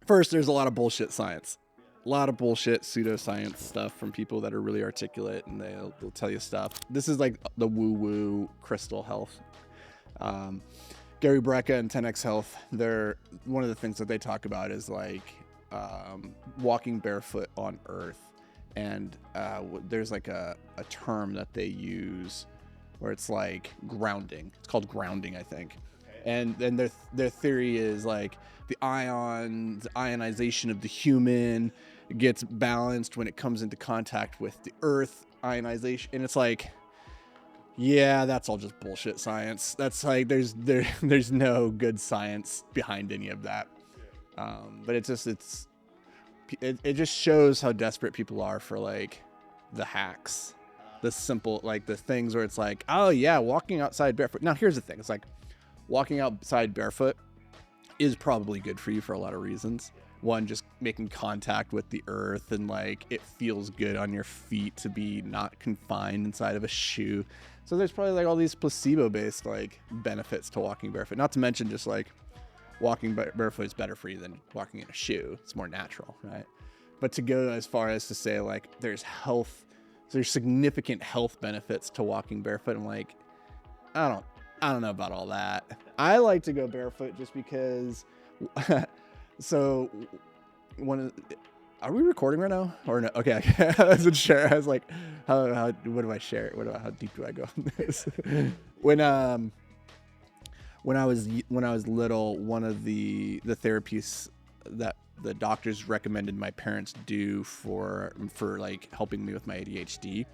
First, there's a lot of bullshit science. A lot of bullshit pseudoscience stuff from people that are really articulate, and they'll tell you stuff. This is like the woo-woo crystal health. Gary Brecka and 10X Health, they're one of the things that they talk about is like walking barefoot on earth. And there's like a term that they use where it's like grounding. It's called grounding, I think. And then their theory is like the ionization of the human gets balanced when it comes into contact with the earth, ionization. And it's like, yeah, that's all just bullshit science. That's like there's no good science behind any of that. But it just shows how desperate people are for like the hacks, the simple, like the things where it's like, oh yeah, walking outside barefoot. Now here's the thing. It's like walking outside barefoot is probably good for you for a lot of reasons. One, just making contact with the earth, and like it feels good on your feet to be not confined inside of a shoe. So there's probably like all these placebo based like benefits to walking barefoot. Not to mention just like walking barefoot is better for you than walking in a shoe. It's more natural, right? But to go as far as to say like there's significant health benefits to walking barefoot, I'm like, I don't know about all that. I like to go barefoot just because. So, are we recording right now or no? Okay, I wasn't sure. I was like, how what do I share? How deep do I go on this? When I was little, one of the therapies that the doctors recommended my parents do for like helping me with my ADHD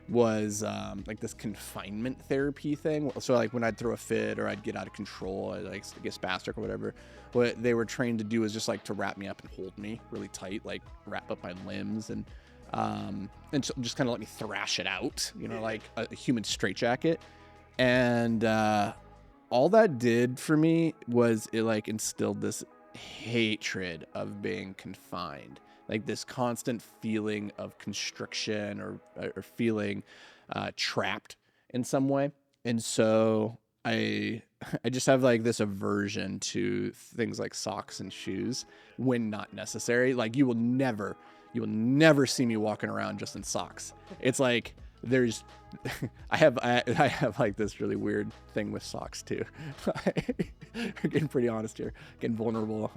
was like this confinement therapy thing. So like when I'd throw a fit or I'd get out of control, I'd like get spastic or whatever, what they were trained to do is just like to wrap me up and hold me really tight, like wrap up my limbs and so just kind of let me thrash it out, you know, like a human straitjacket. And all that did for me was it like instilled this hatred of being confined. Like this constant feeling of constriction or feeling trapped in some way. And so I just have like this aversion to things like socks and shoes when not necessary. Like you will never see me walking around just in socks. It's like there's I have like this really weird thing with socks too. I'm getting pretty honest here, getting vulnerable.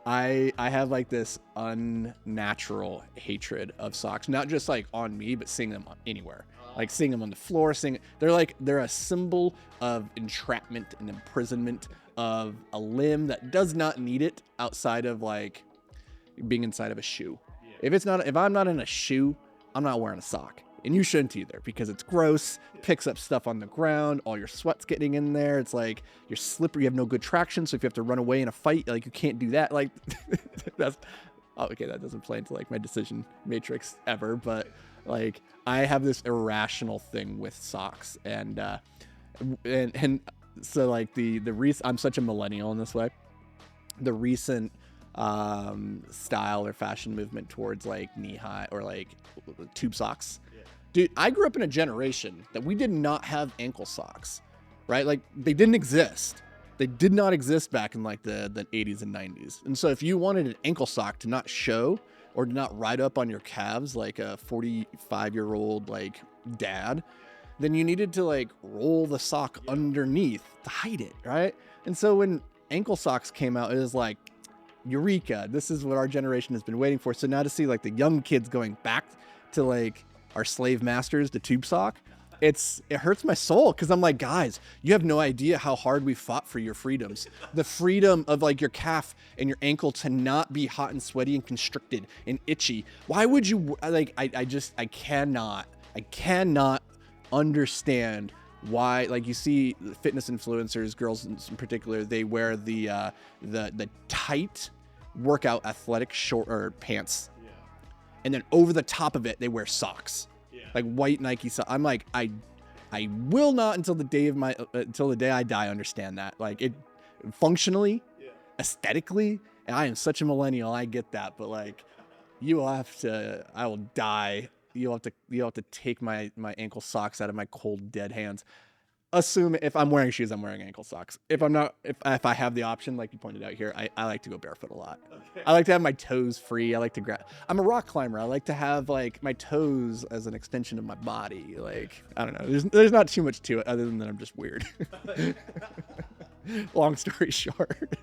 I have like this unnatural hatred of socks, not just like on me, but seeing them anywhere, like seeing them on the floor, they're a symbol of entrapment and imprisonment of a limb that does not need it outside of like being inside of a shoe. Yeah. If I'm not in a shoe, I'm not wearing a sock. And you shouldn't either, because it's gross, picks up stuff on the ground, all your sweat's getting in there. It's like you're slippery, you have no good traction. So if you have to run away in a fight, like you can't do that. Like that doesn't play into like my decision matrix ever. But like I have this irrational thing with socks, and so like the reason I'm such a millennial in this way, the recent style or fashion movement towards like knee high or like tube socks. Dude, I grew up in a generation that we did not have ankle socks, right? Like they didn't exist. They did not exist back in like the 80s and 90s. And so if you wanted an ankle sock to not show or to not ride up on your calves like a 45-year-old like dad, then you needed to like roll the sock underneath to hide it, right? And so when ankle socks came out, it was like, eureka, this is what our generation has been waiting for. So now to see like the young kids going back to like our slave masters, the tube sock, it hurts my soul, because I'm like, guys, you have no idea how hard we fought for your freedoms. The freedom of like your calf and your ankle to not be hot and sweaty and constricted and itchy. Why would you like? I cannot understand why. Like you see fitness influencers, girls in particular, they wear the tight workout athletic short or pants. And then over the top of it, they wear socks, like white Nike socks. I'm like, I will not until the day I die understand that. Like it functionally, aesthetically, and I am such a millennial. I get that, but like, I will die. You'll have to take my ankle socks out of my cold dead hands. assume if I'm wearing shoes, I'm wearing ankle socks. If I'm not, if I have the option, like you pointed out here, I like to go barefoot a lot. Okay. I like to have my toes free. I like to grab. I'm a rock climber. I like to have like my toes as an extension of my body. Like I don't know. There's not too much to it other than that I'm just weird. Long story short,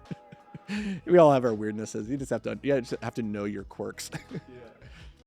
we all have our weirdnesses. You just have to know your quirks. Yeah.